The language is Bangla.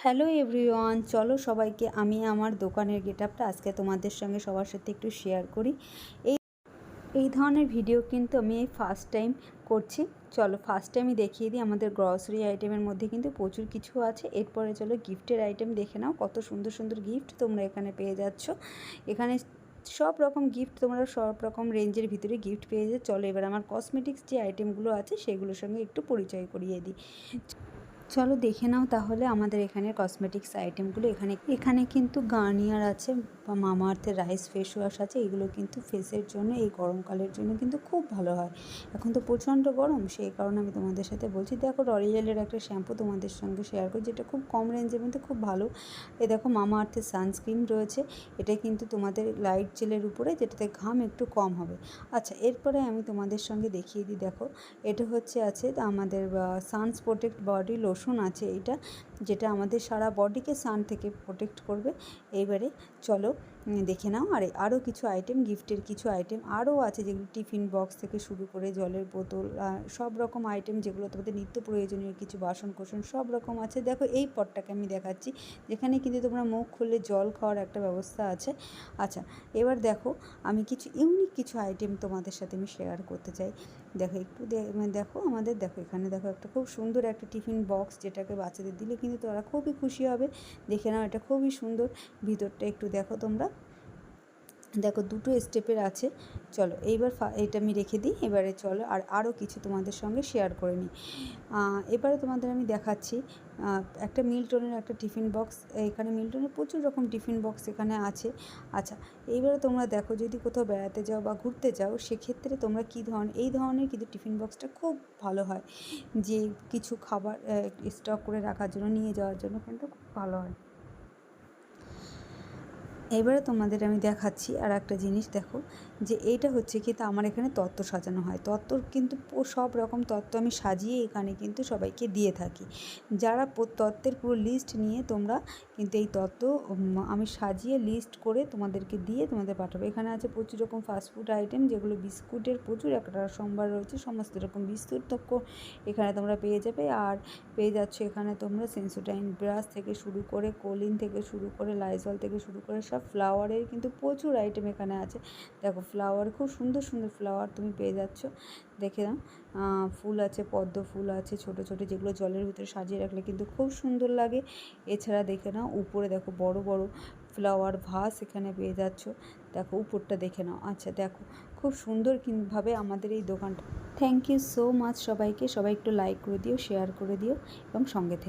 হ্যালো এভরিওয়ান, চলো সবাইকে আমি আমার দোকানের গেটআপটা আজকে তোমাদের সঙ্গে সবার সাথে একটু শেয়ার করি। এই এই ধরনের ভিডিও কিন্তু আমি এই ফার্স্ট টাইম করছি। চলো ফার্স্ট টাইমই দেখিয়ে দিই। আমাদের গ্রসারি আইটেমের মধ্যে কিন্তু প্রচুর কিছু আছে। এরপরে চলো গিফটের আইটেম দেখে নাও, কত সুন্দর সুন্দর গিফট তোমরা এখানে পেয়ে যাচ্ছ। এখানে সব রকম গিফট, তোমরা সব রকম রেঞ্জের ভিতরে গিফট পেয়ে যাচ্ছ। চলো এবার আমার কসমেটিক্স যে আইটেমগুলো আছে সেগুলোর সঙ্গে একটু পরিচয় করিয়ে দিই। চলো দেখে নাও তাহলে আমাদের এখানের কসমেটিক্স আইটেমগুলো। এখানে কিন্তু গার্নিয়ার আছে বা মামাআর্থের রাইস ফেস ওয়াশ আছে। এগুলো কিন্তু ফেসের জন্য, এই গরমকালের জন্য কিন্তু খুব ভালো হয়। এখন তো প্রচণ্ড গরম, সেই কারণে আমি তোমাদের সাথে বলছি। দেখো লরিয়ালের একটা শ্যাম্পু তোমাদের সঙ্গে শেয়ার করি, যেটা খুব কম রেঞ্জের মধ্যে খুব ভালো। দেখো মামাআর্থের সানস্ক্রিন রয়েছে, এটা কিন্তু তোমাদের লাইট জেলের উপরে, যেটাতে ঘাম একটু কম হবে। আচ্ছা, এরপরে আমি তোমাদের সঙ্গে দেখিয়ে দিই। দেখো এটা আছে আমাদের সানস প্রোটেক্ট বডি লোশন আছে এইটা, যেটা আমাদের সারা বডিকে সান থেকে প্রোটেক্ট করবে। এইবারে চলো দেখে নাও। আরও কিছু আইটেম, গিফটের কিছু আইটেম আরও আছে, যেগুলো টিফিন বক্স থেকে শুরু করে জলের বোতল, সব রকম আইটেম, যেগুলো তোমাদের নিত্য প্রয়োজনীয় কিছু বাসন কোসন সব রকম আছে। দেখো এই পটটাকে আমি দেখাচ্ছি, যেখানে কিন্তু তোমরা মুখ খুললে জল খাওয়ার একটা ব্যবস্থা আছে। আচ্ছা, এবার দেখো আমি কিছু ইউনিক কিছু আইটেম তোমাদের সাথে আমি শেয়ার করতে চাই। দেখো একটু দেখো আমাদের, দেখো এখানে দেখো একটা খুব সুন্দর একটা টিফিন বক্স, যেটাকে বাচ্চাদের দিলে কিন্তু তারা খুবই খুশি হবে। দেখে নাও, এটা খুবই সুন্দর। ভিতরটা একটু দেখো তোমরা, দেখো দুটো স্টেপের আছে। চলো এইবার এটা আমি রেখে দিই। এবারে চলো আরও কিছু তোমাদের সঙ্গে শেয়ার করে নিই। এবারে তোমাদের আমি দেখাচ্ছি একটা মিল্টনের একটা টিফিন বক্স। এখানে মিল্টনের প্রচুর রকম টিফিন বক্স এখানে আছে। আচ্ছা, এইবারে তোমরা দেখো, যদি কোথাও বেড়াতে যাও বা ঘুরতে যাও, সেক্ষেত্রে তোমরা এই ধরনের কিন্তু টিফিন বক্সটা খুব ভালো হয়, যে কিছু খাবার স্টক করে রাখার জন্য, নিয়ে যাওয়ার জন্য কিন্তু খুব ভালো হয়। এবারে তোমাদের আমি দেখাচ্ছি আর একটা জিনিস। দেখো যে এইটা কিন্তু আমার এখানে তত্ত্ব সাজানো হয়। তত্ত্বর কিন্তু সব রকম তত্ত্ব আমি সাজিয়ে এখানে কিন্তু সবাইকে দিয়ে থাকি। যারা তত্ত্বের পুরো লিস্ট নিয়ে তোমরা কিন্তু এই তত্ত্ব আমি সাজিয়ে লিস্ট করে তোমাদেরকে দিয়ে তোমাদের পাঠাবো। এখানে আছে প্রচুর রকম ফাস্টফুড আইটেম, যেগুলো বিস্কুটের প্রচুর একটা সম্ভার রয়েছে। সমস্ত রকম বিস্কুট তো এখানে তোমরা পেয়ে যাবে। আর পেয়ে যাচ্ছ এখানে তোমরা সেন্সোডাইন ব্রাশ থেকে শুরু করে, কোলিন থেকে শুরু করে, লাইজল থেকে শুরু করে সব ফ্লাওয়ারের কিন্তু প্রচুর আইটেম এখানে আছে। দেখো ফ্লাওয়ার, খুব সুন্দর সুন্দর ফ্লাওয়ার তুমি পেয়ে যাচ্ছ। দেখে নাও, ফুল আছে, পদ্ম ফুল আছে ছোট ছোট, যেগুলো জলের ভিতরে সাজিয়ে রাখলে কিন্তু খুব সুন্দর লাগে। এছাড়া দেখে নাও উপরে, দেখো বড় বড় ফ্লাওয়ার ভাস এখানে পেয়ে যাচ্ছ। দেখো উপরটা দেখে নাও। আচ্ছা দেখো, খুব সুন্দর ভাবে আমাদের এই দোকানটা। থ্যাংক ইউ সো মাচ সবাইকে। সবাই একটু লাইক করে দিও, শেয়ার করে দিও এবং সঙ্গে থেকে